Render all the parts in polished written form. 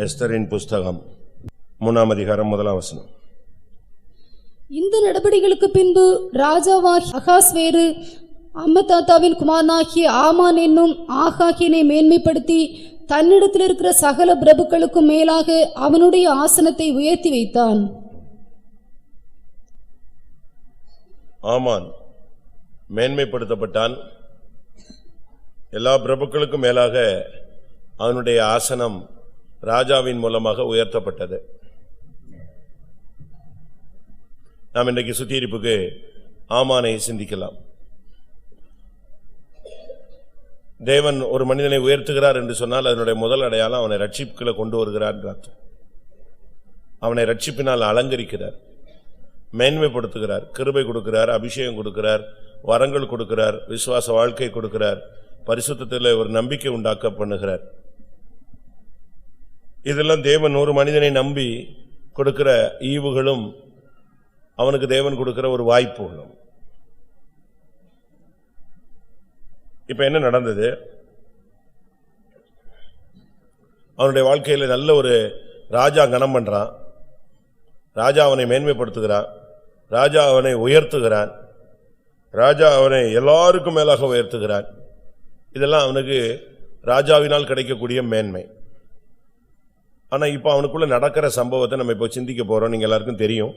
எஸ்தரின் புஸ்தகம் 3ஆம் அதிகாரம் 1ஆம் வசனம். இந்த நடபடிகளுக்கு பின்பு ராஜாவாகிய அகாஸ்வேரு அம்மதாத்தாவின் குமாரனாகிய ஆமான் என்னும் ஆகாகியனை மேன்மைப்படுத்தி தன்னிடத்தில் இருக்கிற சகல பிரபுக்களுக்கும் மேலாக அவனுடைய ஆசனத்தை உயர்த்தி வைத்தான். ஆமான் மேன்மைப்படுத்தப்பட்டான். எல்லா பிரபுக்களுக்கும் மேலாக அவனுடைய ஆசனம் ராஜாவின் மூலமாக உயர்த்தப்பட்டது. நாம் இன்றைக்கு சுத்திகரிப்புக்கு ஆமானை சிந்திக்கலாம். தேவன் ஒரு மனிதனை உயர்த்துகிறார் என்று சொன்னால் அதனுடைய முதல் அடையாளம் அவனை ரட்சிப்புகளை கொண்டு வருகிறார் என்று அர்த்தம். அவனை ரட்சிப்பினால் அலங்கரிக்கிறார், மேன்மைப்படுத்துகிறார், கிருபை கொடுக்கிறார், அபிஷேகம் கொடுக்கிறார், வரங்கள் கொடுக்கிறார், விசுவாச வாழ்க்கை கொடுக்கிறார், பரிசுத்தத்தில் ஒரு நம்பிக்கை உண்டாக்க பண்ணுகிறார். இதெல்லாம் தேவன் ஒரு மனிதனை நம்பி கொடுக்கிற ஈவுகளும் அவனுக்கு தேவன் கொடுக்கிற ஒரு வாய்ப்புகளும். இப்ப என்ன நடந்தது? அவனுடைய வாழ்க்கையில நல்ல ஒரு ராஜா கனம் பண்றான், ராஜா அவனை மேன்மைப்படுத்துகிறான், ராஜா அவனை உயர்த்துகிறான், ராஜா அவனை எல்லாருக்கும் மேலாக உயர்த்துகிறான். இதெல்லாம் அவனுக்கு ராஜாவினால் கிடைக்கக்கூடிய மேன்மை. ஆனா இப்ப அவனுக்குள்ள நடக்கிற சம்பவத்தை நம்ம இப்ப சிந்திக்க போறோம். நீங்க எல்லாருக்கும் தெரியும்.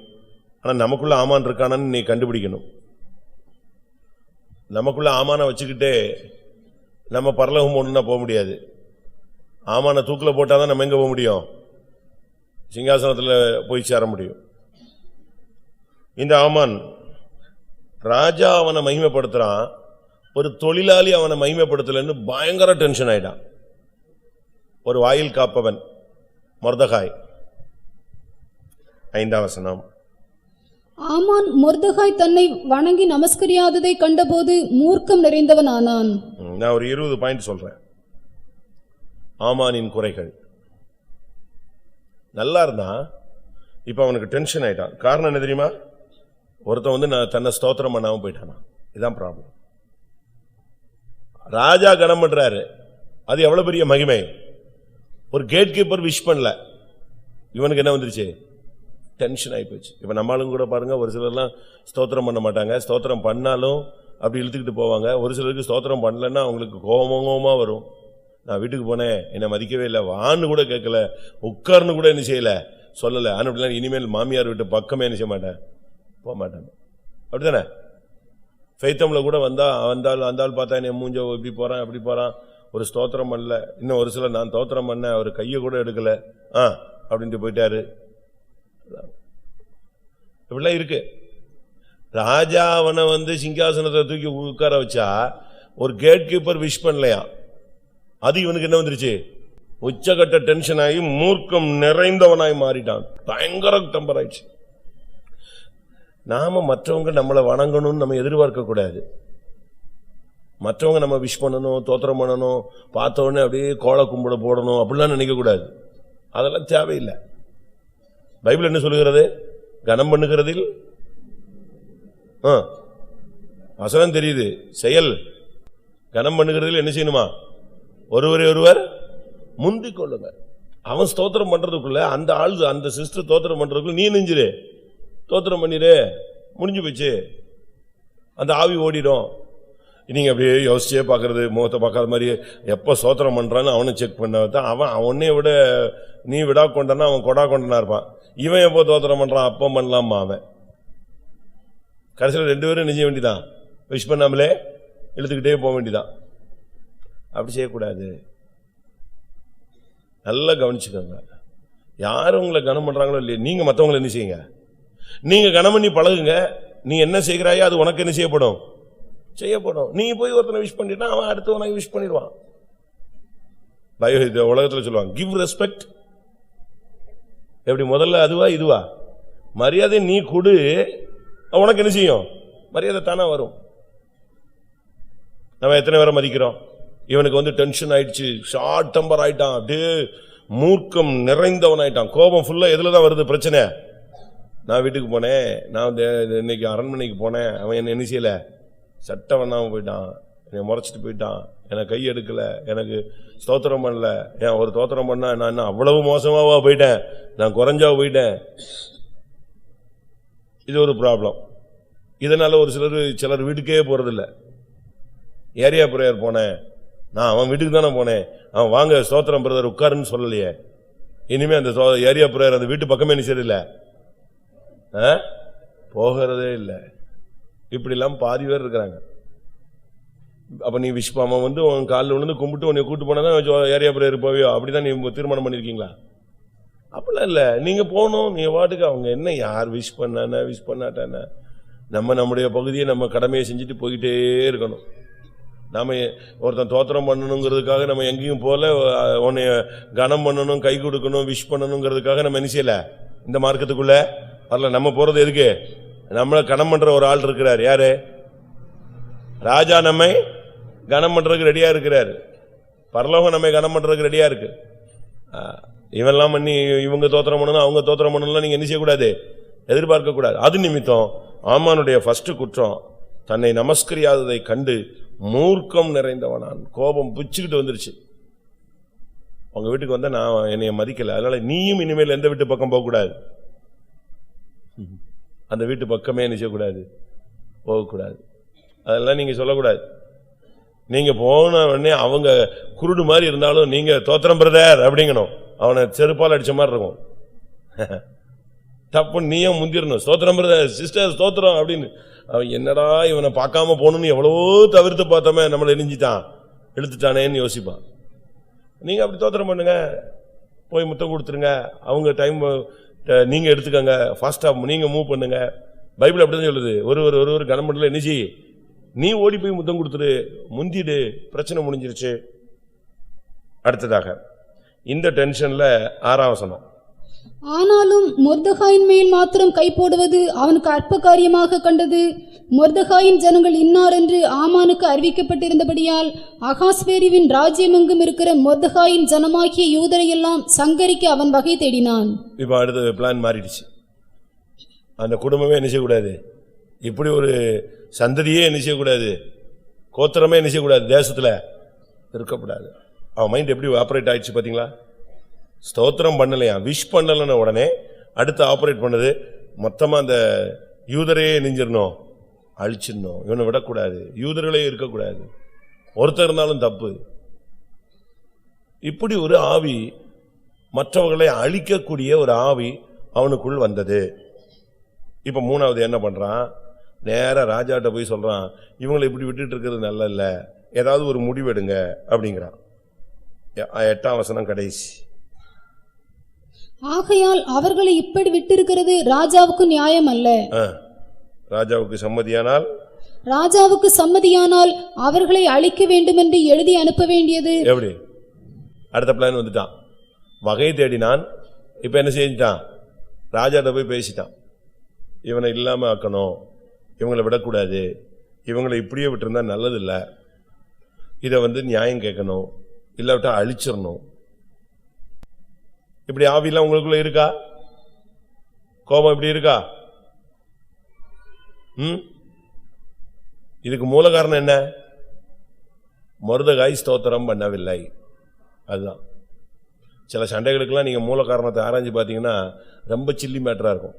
ஆனா நமக்குள்ள ஆமான் இருக்கானு நீ கண்டுபிடிக்கணும். நமக்குள்ள ஆமான வச்சுக்கிட்டே நம்ம பரலோகம் ஒண்ணுன்னா போக முடியாது. ஆமான தூக்கில போட்டாதான் நம்ம எங்க போக முடியும்? சிங்காசனத்துல போய் சேர முடியும். இந்த ஆமான் ராஜா அவனை மகிமைப்படுத்துறான், ஒரு தொழிலாளி அவனை மகிமைப்படுத்தலன்னு பயங்கர டென்ஷன் ஆயிட்டான். ஒரு வாயில் காப்பவன் மொர்தகாய். 5ஆம் வசனம். ஆமான் மொர்தகாய் தன்னை வணங்கி நமஸ்கரியாததை கண்டபோது மூர்க்கம் நிறைந்தவன் ஆனான். நான் ஒரு 20 பாயிண்ட் சொல்றேன். ஆமானின் குறைகள். நல்லா இருந்தா இப்ப அவனுக்கு டென்ஷன் ஆயிட்டான். காரணம் என்ன தெரியுமா? ஒருத்தன் நான் தன்னை ஸ்தோத்திரம் பண்ணாம போயிட்டானா. இதான் ப்ராப்ளம். ராஜா கனம் பண்றாரு, அது எவ்வளவு பெரிய மகிமை. ஒரு கேட் கீப்பர் விஷ் பண்ணல, இவனுக்கு என்ன வந்துருச்சு? டென்ஷன் ஆகி போச்சு. இப்ப நம்மளும் கூட பாருங்க, ஒரு சிலர்லாம் ஸ்தோத்திரம் பண்ண மாட்டாங்க, ஸ்தோத்திரம் பண்ணாலும் அப்படி இழுத்துக்கிட்டு போவாங்க. ஒரு சிலருக்கு ஸ்தோத்திரம் பண்ணலன்னா அவங்களுக்கு கோபமா வரும். நான் வீட்டுக்கு போனேன், என்னை மதிக்கவே இல்லை, வான்னு கூட கேட்கல, உட்கார்னு கூட என்ன செய்யல, சொல்லல. ஆனால் இனிமேல் மாமியார் வீட்டு பக்கமே என்ன செய்ய மாட்டேன், போக மாட்டேன். அப்படித்தானே? ஃபெய்த்தம்ல கூட வந்தால் பார்த்தா என்ன மூஞ்ச இப்படி போறான் அப்படி போறான், ஒரு ஸ்தோத்திரம் பண்ணல. இன்னும் ஒரு சில நான் ஸ்தோத்திரம் பண்ண அவர் கையை கூட எடுக்கல, அப்படின்ட்டு போயிட்டாரு. இப்படிலாம் இருக்கு. ராஜா அவனை சிங்காசனத்தை தூக்கி உட்கார வச்சா ஒரு கேட் கீப்பர் விஷ் பண்ணலையா, அது இவனுக்கு என்ன வந்துருச்சு? உச்சகட்ட டென்ஷன் ஆகி மூர்க்கம் நிறைந்தவனாய் மாறிட்டான். பயங்கர டெம்பர் ஆயிடுச்சு. நாம மற்றவங்க நம்மளை வணங்கணும்னு நம்ம எதிர்பார்க்க கூடாது. மற்றவங்க நம்ம விஷ் பண்ணணும், தோத்திரம் பண்ணணும், பார்த்த உடனே அப்படியே கோல கும்பிட போடணும் அப்படிலாம் நினைக்க கூடாது. அதெல்லாம் தேவையில்லை. பைபிள் என்ன சொல்லுகிறது? கனம் பண்ணுகிறதில் வசனம் தெரியுது, செயல். கனம் பண்ணுகிறதில் என்ன செய்யணுமா? ஒருவரை ஒருவர் முந்திக் கொள்ளுங்க. அவன் ஸ்தோத்திரம் பண்றதுக்குள்ள அந்த ஆள், அந்த சிஸ்டர் தோத்திரம் பண்றதுக்குள்ள நீ நெஞ்சிரு, தோத்திரம் பண்ணிரு, முடிஞ்சு போச்சு. அந்த ஆவி ஓடிடும். நீங்க அப்படியே யோசிச்சே பாக்குறது, முகத்தை பார்க்காத மாதிரி எப்ப ஸ்தோத்திரம் பண்றான்னு அவனை செக் பண்ண அவன் அவனே விட நீ விடா கொண்டனா அவன் கொடா கொண்டனா இருப்பான். இவன் எப்போ தோத்திரம் பண்றான் அப்ப பண்ணலாமா? அவன் கடைசியில் 2 பேரும் நினைச்ச வேண்டிதான், விஷ் பண்ணாமலே இழுத்துக்கிட்டே போக வேண்டிதான். அப்படி செய்யக்கூடாது. நல்லா கவனிச்சுக்கோங்க. யாரும் உங்களை கனம் பண்றாங்களோ இல்லையா, நீங்க மற்றவங்களை என்ன செய்யுங்க, நீங்க கனம் பண்ணி பழகுங்க. நீ என்ன செய்கிறாயோ அது உனக்கு என்ன செய்யப்படும்? செய்யப்படும். நீ போய் ஒருத்தனை விஷ் பண்ணிட்டா அவன் அடுத்து உனக்கு விஷ் பண்ணிடுவான். உலகத்தில் சொல்லுவாங்க கிவ் ரெஸ்பெக்ட். எப்படி? முதல்ல அதுவா இதுவா? மரியாதை நீ கொடு, உனக்கு என்ன செய்யும்? மரியாதை தானே வரும். நம்ம எத்தனை பேரை மதிக்கிறோம்? இவனுக்கு டென்ஷன் ஆயிடுச்சு, ஷார்ட் டெம்பர் ஆயிட்டான், அப்படியே மூர்க்கம் நிறைந்தவன் ஆயிட்டான். கோபம் ஃபுல்லா எதுலதான் வருது பிரச்சனை? நான் வீட்டுக்கு போனேன், நான் இன்னைக்கு அரண்மனைக்கு போனேன், அவன் என்ன செய்யல, சட்டை பண்ணாம போயிட்டான், என்னை முறைச்சிட்டு போயிட்டான், எனக்கு கை எடுக்கல, எனக்கு ஸ்தோத்திரம் பண்ணல. ஏன் ஒரு ஸ்தோத்திரம் பண்ணா நான் என்ன அவ்வளவு மோசமாவா போயிட்டேன், நான் குறைஞ்சா போயிட்டேன்? இது ஒரு ப்ராப்ளம். இதனால ஒரு சிலர் வீட்டுக்கே போறதில்லை. ஏரியா பிரேயர் போனேன், நான் அவன் வீட்டுக்கு தானே போனேன், அவன் வாங்க ஸ்தோத்திரம் பிரதர் உட்காருன்னு சொல்லலையே, இனிமே அந்த ஏரியா பிரேயர் அந்த வீட்டு பக்கமே நீ சரியில்லை, போகிறதே இல்லை. இப்படி எல்லாம் பாதி பேர் இருக்கிறாங்க. அப்ப நீ விஷ்பாம வந்து உன் காலில் விழுந்து கும்பிட்டு உன்னை கூட்டு போனாதான் ஏரியா பிரேயர் போவியோ? அப்படிதான் நீ தீர்மானம் பண்ணிருக்கீங்களா? அப்படிலாம் இல்ல, நீங்க போகணும். நீங்க வாட்டுக்கு அவங்க என்ன யார் விஷ் பண்ணான விஷ் பண்ணாட்டான, நம்ம நம்முடைய பகுதியை நம்ம கடமையை செஞ்சுட்டு போயிட்டே இருக்கணும். நாம ஒருத்தன் தோத்திரம் பண்ணணுங்கிறதுக்காக நம்ம எங்கேயும் போல, உன்னை கனம் பண்ணணும், கை கொடுக்கணும், விஷ் பண்ணணுங்கிறதுக்காக நம்ம என்ன செய்யல, இந்த மார்க்கத்துக்குள்ள வரல. நம்ம போறது எதுக்கு? நம்மளை கனம் பண்ற ஒரு ஆள் இருக்கிறார். யாரு? ராஜா நம்மை கனம் பண்றதுக்கு ரெடியா இருக்கிறாரு. பரலோகம் நம்மை கனம் பண்றதுக்கு ரெடியா இருக்கு. இவெல்லாம் பண்ணி இவங்க தோத்திரம் பண்ணணும், அவங்க தோத்திரம் பண்ணணும், நீங்க என்ன செய்யக்கூடாது, எதிர்பார்க்க கூடாது. அது நிமித்தம் ஆமானுடைய ஃபர்ஸ்ட் குற்றம், தன்னை நமஸ்கரியாததை கண்டு மூர்க்கம் நிறைந்தவனான். கோபம் பிச்சுக்கிட்டு வந்துருச்சு. உங்க வீட்டுக்கு வந்தா நான் என்னைய மதிக்கல, அதனால நீயும் இனிமேல் எந்த வீட்டு பக்கம் போக கூடாது, அந்த வீட்டு பக்கமே என்ன செய்யக்கூடாது, போகக்கூடாது. அதெல்லாம் நீங்க சொல்லக்கூடாது. நீங்க போன உடனே அவங்க குருடு மாதிரி இருந்தாலும் நீங்க தோத்திரம் பிரதர் அப்படிங்கணும். அவனை செருப்பால் அடிச்ச மாதிரி இருக்கும். தப்பு நீயும் முந்திரணும், ஸ்தோத்திரம் பிரதர் சிஸ்டர் ஸ்தோத்திரம் அப்படின்னு. அவன் என்னடா இவனை பார்க்காம போகணும்னு எவ்வளவோ தவிர்த்து பார்த்தோமே, நம்மளை எரிஞ்சிட்டான் இழுத்துட்டானேன்னு யோசிப்பான். நீங்க அப்படி தோத்திரம் பண்ணுங்க, போய் முத்தம் கொடுத்துருங்க. அவங்க டைம் நீங்க எடுத்துக்கங்க, ஃபாஸ்டா நீங்க மூவ் பண்ணுங்க. பைபிள் அப்படிதான் சொல்லுது. ஒருவர் கனம் பண்ணல என்ன செய்ய, நீ ஓடி போய் முத்தம் கொடுத்துரு, முந்திடு, பிரச்சனை முடிஞ்சிருச்சு. அடுத்ததாக இந்த டென்ஷன்ல 6ஆம் வசனம். ஆனாலும் மொர்தெகாயின் மேல் மாத்திரம் கை போடுவது அவனுக்கு அற்ப காரியமாக கண்டது. மொர்தெகாயின் ஜனங்கள் இன்னார் என்று ஆமானுக்கு அறிவிக்கப்பட்டிருந்தபடியால் அகாஸ்வேருவின் ராஜ்யமெங்கும் இருக்கிற மொர்தெகாயின் ஜனமாகிய யூதரையெல்லாம் சங்கரிக்க அவன் வகை தேடினான். இப்ப அடுத்த பிளான் மாறிடுச்சு. அந்த குடும்பமே என்ன செய்யக்கூடாது, இப்படி ஒரு சந்ததியே என்ன செய்யக்கூடாது, கோத்திரமே என்ன செய்யக்கூடாது, தேசத்துல இருக்கக்கூடாது. அவன் மைண்ட் எப்படி ஆபரேட் ஆயிடுச்சு பாத்தீங்களா? ஸ்தோத்திரம் பண்ணலையா, விஷ் பண்ணலன்னு உடனே அடுத்து ஆபரேட் பண்ணது மொத்தமா அந்த யூதரையே நெஞ்சிடணும், அழிச்சிடணும், இவனை விடக்கூடாது, யூதர்களே இருக்கக்கூடாது, ஒருத்தர் இருந்தாலும் தப்பு. இப்படி ஒரு ஆவி, மற்றவர்களை அழிக்கக்கூடிய ஒரு ஆவி அவனுக்குள் வந்தது. இப்ப 3வது என்ன பண்றான், நேரா ராஜாட்ட போய் சொல்றான், இவங்களை இப்படி விட்டுட்டு இருக்கிறது நல்ல இல்ல, ஏதாவது ஒரு முடிவெடுங்க அப்படிங்கிறான். 8ஆம் வசனம் கடைசி. ஆகையால் அவர்களை இப்படி விட்டிருக்கிறது ராஜாவுக்கு நியாயம் அல்ல. ராஜாவுக்கு சம்மதியானால் அவர்களை அழிக்க வேண்டும் என்று எழுதி அனுப்ப வேண்டியது. எப்படி? அடுத்த பிளான் வந்துட்டான், வகை தேடினான். இப்ப என்ன செஞ்சிட்டான், ராஜாட்ட போய் பேசிட்டான், இவனை இல்லாம ஆக்கணும், இவங்களை விடக்கூடாது, இவங்களை இப்படியே விட்டுருந்தா நல்லது இல்ல, இத நியாயம் கேட்கணும், இல்லாவிட்டா அழிச்சிடணும். இப்படி ஆவிலாம் உங்களுக்குள்ள இருக்கா? கோபம் இப்படி இருக்கா? இதுக்கு மூல காரணம் என்ன? மொர்தெகாய் ஸ்தோத்திரம் பண்ணவில்லை. அதுதான். சில சண்டைகளுக்கெல்லாம் நீங்க மூல காரணத்தை ஆராய்ஞ்சு பாத்தீங்கன்னா ரொம்ப சில்லி மேட்டரா இருக்கும்,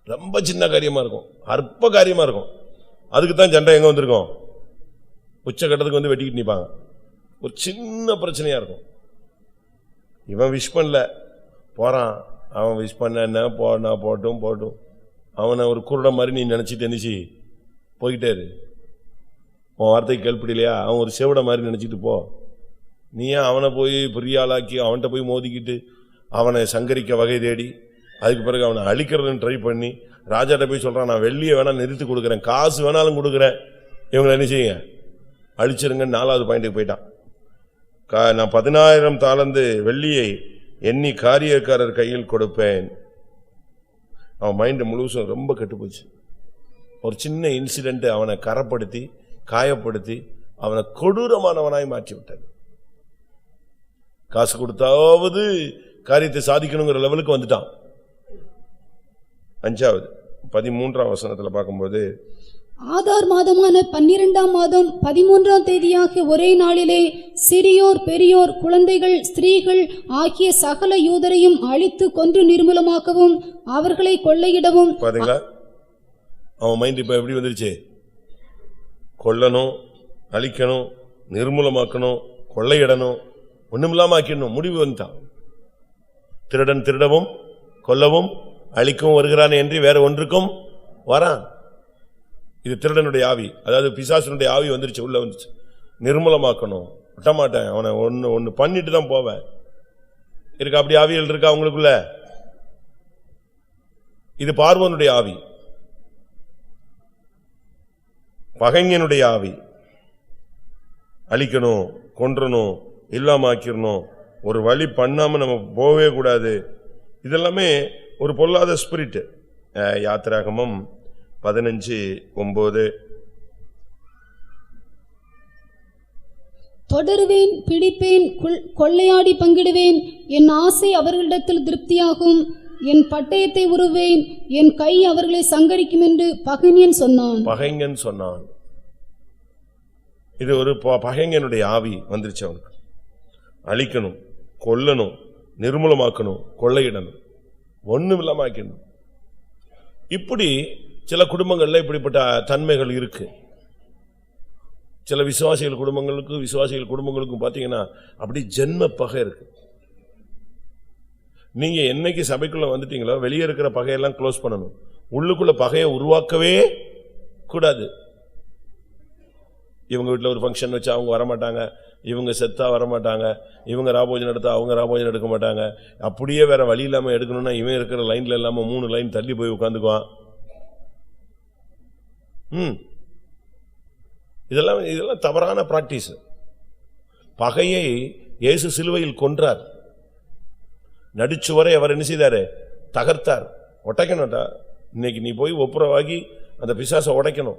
ரொம்ப சின்ன காரியமா இருக்கும், அற்ப காரியமா இருக்கும். அதுக்கு தான் சண்டை எங்க வந்திருக்கும், உச்சகட்டத்துக்கு வெட்டிக்கிட்டு நிப்பாங்க. ஒரு சின்ன பிரச்சனையா இருக்கும். இவன் விஷ் பண்ணல போறான், அவன் விஷ் பண்ண என்ன போட்டும், அவனை ஒரு குருட மாதிரி நீ நினைச்சிட்டு நினைச்சு போய்கிட்டே இரு. உன் வார்த்தைக்கு கேள்விப்படலையா, அவன் ஒரு செவிட மாதிரி நினைச்சிட்டு போ. நீ ஏன் அவனை போய் பெரிய ஆளாக்கி அவன்கிட்ட போய் மோதிக்கிட்டு அவனை சங்கரிக்க வகை தேடி, அதுக்கு பிறகு அவனை அழிக்கிறதுன்னு ட்ரை பண்ணி ராஜாட்ட போய் சொல்றான், நான் வெள்ளியை வேணா நிறுத்தி கொடுக்குறேன், காசு வேணாலும் கொடுக்குறேன், இவங்களை என்ன செய்யுங்க, அழிச்சிருங்க. 4வது பாயிண்ட்டுக்கு போயிட்டான். நான் 10,000 தாலந்து வெள்ளியை எண்ணி காரியக்காரர் கையில் கொடுப்பேன். அவன் மைண்ட் முழுசும் ரொம்ப கெட்டுப்போச்சு. ஒரு சின்ன இன்சிடென்ட் அவனை கரப்படுத்தி காயப்படுத்தி அவனை கொடூரமானவனாய் மாற்றி விட்டது. காசு கொடுத்தாவது காரியத்தை சாதிக்கணுங்கிற லெவலுக்கு வந்துட்டான். 5வது 13ஆம் வசனத்துல பார்க்கும்போது, ஆதார் மாதமான 12ஆம் மாதம் 13ஆம் தேதியாக ஒரே நாளிலே சிறியோர் பெரியோர் குழந்தைகள் ஸ்திரீகள் ஆகிய சகல யூதரையும் அழித்து கொன்று நிர்மூலமாக்கவும் அவர்களை கொள்ளையிடவும். பாத்தீங்களா, அவன் மைண்ட் இப்ப எப்படி வந்துருச்சு? கொல்லணும், அழிக்கணும், நிர்மூலமாக்கணும், கொள்ளையிடணும், ஒண்ணுமில்லாம ஆக்கிடணும் முடிவு வந்துட்டான். திருடன் திருடவும் கொல்லவும் அழிக்கவும் வருகிறான் என்று வேற ஒன்றுக்கும் வரான். இது திருடனுடைய ஆவி, அதாவது பிசாசனுடைய ஆவி வந்துருச்சு, உள்ள வந்துருச்சு. நிர்மூலமாக்கணும், விட்டமாட்டேன், அவனை ஒன்னு பண்ணிட்டு தான் போவேன். இருக்கா அப்படி ஆவிகள் இருக்கா உங்களுக்குள்ள? இது பார்வோனுடைய ஆவி, பகைஞனுடைய ஆவி. அழிக்கணும், கொன்றணும், இல்லாம ஆக்கிரணும், ஒரு வழி பண்ணாம நம்ம போகவே கூடாது. இதெல்லாமே ஒரு பொல்லாத ஸ்பிரிட். யாத்திராகமம் 15:9. தொடருவேன், பிடிப்பேன், கொள்ளையாடி பங்கிடுவேன், என் ஆசை அவர்களிடத்தில் திருப்தியாகும், என் பட்டயத்தை உருவேன், என் கை அவர்களை சங்கரிக்கும் என்று பகைஞன் சொன்னான். இது ஒரு பகைஞனுடைய ஆவி வந்துருச்சு அவனுக்கு. அழிக்கணும், கொல்லணும், நிர்மூலமாக்கணும், கொள்ளையிடணும், ஒண்ணுமில்லாம ஆக்கணும். இப்படி சில குடும்பங்கள்ல இப்படிப்பட்ட தன்மைகள் இருக்கு. சில விசுவாசிகள் குடும்பங்களுக்கும் பாத்தீங்கன்னா அப்படி ஜென்ம பகை இருக்கு. நீங்க என்னைக்கு சபைக்குள்ள வந்துட்டீங்களோ வெளியே இருக்கிற பகையெல்லாம் க்ளோஸ் பண்ணணும். உள்ளுக்குள்ள பகையை உருவாக்கவே கூடாது. இவங்க வீட்டில் ஒரு ஃபங்க்ஷன் வச்சா அவங்க வரமாட்டாங்க, இவங்க செத்தா வரமாட்டாங்க, இவங்க ராபோஜன் எடுத்தா அவங்க ராபோஜன் எடுக்க மாட்டாங்க. அப்படியே வேற வழி இல்லாம எடுக்கணும்னா இவன் இருக்கிற லைன்ல இல்லாம 3 லைன் தள்ளி போய் உட்காந்துக்குவான். இதெல்லாம் தவறான பிராக்டிஸ். பகையை இயேசு சிலுவையில் கொன்றார். நடிச்சுவரை அவர் என்ன செய்தாரு? தகர்த்தார். உடைக்கணும்டா, இன்னைக்கு நீ போய் ஒப்புரவாகி அந்த பிசாசை உடைக்கணும்.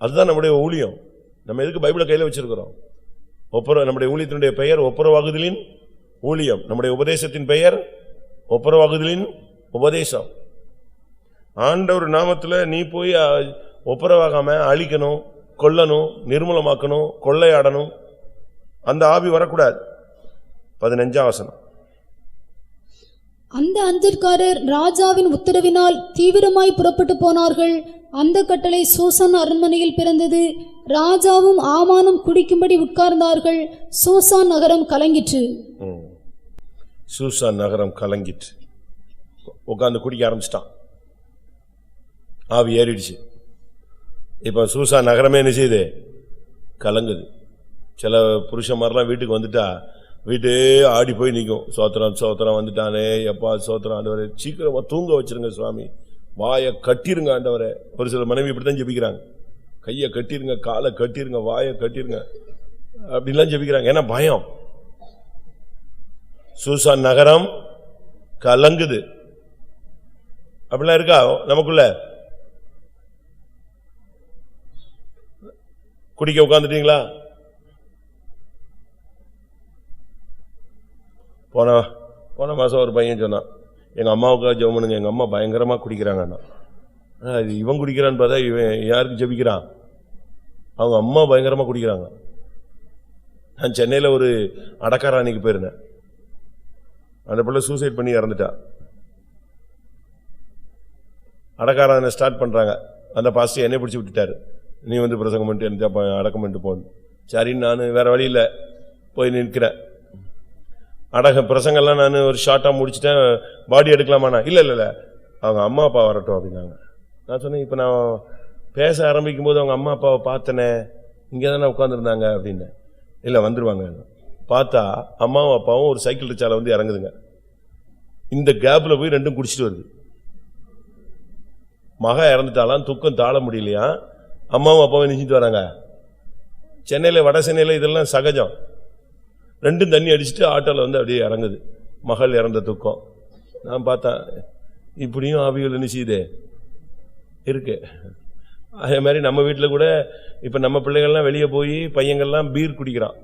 அதுதான் நம்முடைய ஊழியம். நம்ம எதுக்கு பைபிளை கையில வச்சிருக்கிறோம்? நம்முடைய ஊழியத்தினுடைய பெயர் ஒப்புரவாகுதலின் ஊழியம். நம்முடைய உபதேசத்தின் பெயர் ஒப்புரவாகுதலின் உபதேசம். ஆண்டவர் நாமத்துல நீ போய் ஒப்புரவாகாம அழிக்கணும், கொல்லணும், நிர்மூலமாக்கணும், கொள்ளையாடணும், அந்த ஆவி வரக்கூடாது. 15ஆம் வசனம். அந்த அஞ்சற்காரர் ராஜாவின் உத்தரவினால் தீவிரமாய் புறப்பட்டு போனார்கள். அந்த கட்டளை சூசான் அரண்மனையில் பிறந்தது. ராஜாவும் ஆமானும் குடிக்கும்படி உட்கார்ந்தார்கள். சூசான் நகரம் கலங்கிற்று. உட்கார்ந்து குடிக்க ஆரம்பிச்சிட்டான். ஆவி ஏறிடுச்சு. இப்ப சூசான் நகரமே என்ன செய்யுது? கலங்குது. சில புருஷன்மாரெல்லாம் வீட்டுக்கு வந்துட்டா வீட்டே ஆடி போய் நிற்கும். சோத்திரம் வந்துட்டானே, எப்பா சோத்திரம் ஆண்டவரே, சீக்கிரமா தூங்க வச்சிருங்க சுவாமி, வாயை கட்டிருங்க ஆண்டவரே. ஒரு சில மனைவி இப்படித்தான் ஜெபிக்கிறாங்க. கையை கட்டிருங்க, காலை கட்டிருங்க, வாயை கட்டிருங்க, அப்படிலாம் ஜெபிக்கிறாங்க. ஏன்னா பயம். சூசான் நகரம் கலங்குது. அப்படிலாம் இருக்கா நமக்குள்ள? குடிக்க உட்காந்துட்டீங்களா? போன மாசம் ஒரு பையன் சொன்னான், எங்க அம்மாவுக்காக ஜெபம் பண்ணுங்க, எங்க அம்மா பயங்கரமா குடிக்கிறாங்க. இவன் குடிக்கிறான்னு பார்த்தா இவன் யாருக்கு ஜெபிக்கிறான்? அவங்க அம்மா பயங்கரமா குடிக்கிறாங்க. நான் சென்னையில ஒரு அடக்காராணிக்கு போயிருந்தேன். அந்த பிள்ளை சூசைட் பண்ணி இறந்துட்டா. அடக்காரான ஸ்டார்ட் பண்றாங்க. அந்த பாஸ்டர் என்னை பிடிச்சி விட்டுட்டாரு, நீ வந்து பிரசங்கம் பண்ணிட்டு அடக்கம் பண்ணிட்டு போகணும். சரின்னு நான் வேற வழி இல்லை போய் நிற்கிறேன். பிரசங்கெல்லாம் நான் ஒரு ஷார்ட்டா முடிச்சுட்டேன். பாடி எடுக்கலாமாண்ணா? இல்ல அவங்க அம்மா அப்பா வரட்டும் அப்படின்னாங்க. நான் சொன்னேன், இப்ப நான் பேச ஆரம்பிக்கும் போது அவங்க அம்மா அப்பாவை பார்த்தனே, இங்கதானே உட்கார்ந்துருந்தாங்க அப்படின்னு. இல்ல வந்துருவாங்க. பார்த்தா அம்மாவும் அப்பாவும் ஒரு சைக்கிள் ரிச்சால வந்து இறங்குதுங்க. இந்த கேப்ல போய் ரெண்டும் குடிச்சிட்டு வருது. மகா இறந்துட்டாலாம், துக்கம் தாழ முடியலையா, அம்மாவும் அப்பாவும் நினைச்சிட்டு வராங்க. சென்னையில வட சென்னையில இதெல்லாம் சகஜம். ரெண்டும் தண்ணி அடிச்சுட்டு ஆட்டோல வந்து அப்படியே இறங்குது. மகள் இறந்த துக்கம். நான் பார்த்தேன், இப்படியும் ஆவிகள் என்ன செய்யுது இருக்கு. அதே மாதிரி நம்ம வீட்டில் கூட இப்ப நம்ம பிள்ளைகள்லாம் வெளியே போய் பையங்கள்லாம் பீர் குடிக்கிறான்.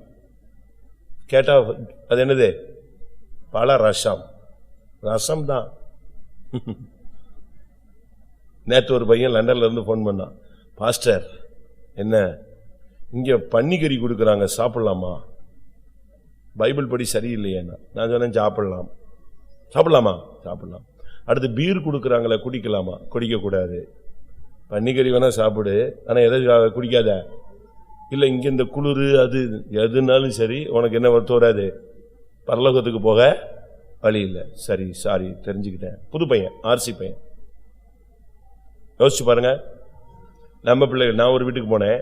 கேட்டா அது என்னது? பல ரசம் தான். நேத்து ஒரு பையன் லண்டன்ல இருந்து போன் பண்ணான், பாஸ்டர் என்ன இங்க பன்னிக்கறி கொடுக்கறாங்க சாப்பிடலாமா, பைபிள் படி சரியில்லையேன்னா. நான் சொன்னேன் சாப்பிடலாம். சாப்பிடலாமா? சாப்பிடலாம். அடுத்து பீர் கொடுக்கறாங்களே குடிக்கலாமா? குடிக்க கூடாது. பன்னிக்கறி வேணா சாப்பிடு, ஆனா எதை குடிக்காத. இல்ல இங்க இந்த குளிர் அது எதுனாலும் சரி உனக்கு என்ன ஒத்து வராது, பரலோகத்துக்கு போக வழி இல்லை. சரி சாரி தெரிஞ்சுக்கிட்டேன். புது பையன், ஆர்சி பையன். யோசிச்சு பாருங்க. நம்ம பிள்ளைகள், நான் ஒரு வீட்டுக்கு போனேன்,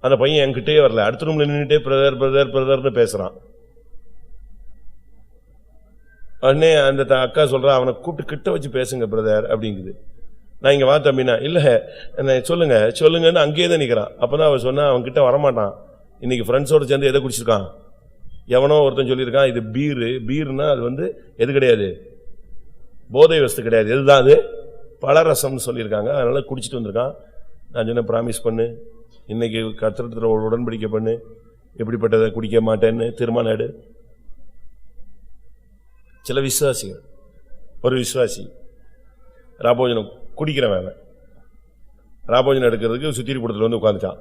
அந்த பையன் என்கிட்டே வரல, அடுத்த ரூம்ல நின்றுட்டே பிரதர் பிரதர் பிரதர்னு பேசுறான். உடனே அந்த அக்கா சொல்றா, அவனை கூப்பிட்டு கிட்ட வச்சு பேசுங்க பிரதர் அப்படிங்குது. நான் இங்க வா தம்பினா, இல்ல சொல்லுங்க சொல்லுங்கன்னு அங்கேயே தான் நிக்கிறான். அப்பதான் அவன் சொன்னா, அவன் கிட்ட வரமாட்டான். இன்னைக்கு ஃப்ரெண்ட்ஸோட சேர்ந்து எதை குடிச்சிருக்கான், எவனோ ஒருத்தன் சொல்லியிருக்கான் இது பீர்னா அது வந்து எது கிடையாது, போதை வஸ்து கிடையாது, எதுதான் அது, பழரசம்னு சொல்லியிருக்காங்க. அதனால குடிச்சிட்டு வந்திருக்கான். நான் சொன்ன ப்ராமிஸ் பண்ணு, இன்னைக்கு கர்த்தரிடத்துல ஒரு உடன்படிக்கை பண்ணு, எப்படிப்பட்டதை குடிக்க மாட்டேன்னு தீர்மானம் எடு. சில விசுவாசிகள், ஒரு விசுவாசி ராபோஜனம் குடிக்கிறவன், ராபோஜனம் எடுக்கிறதுக்கு சுத்திரி கூட்டத்தில் வந்து உட்காந்துட்டான்.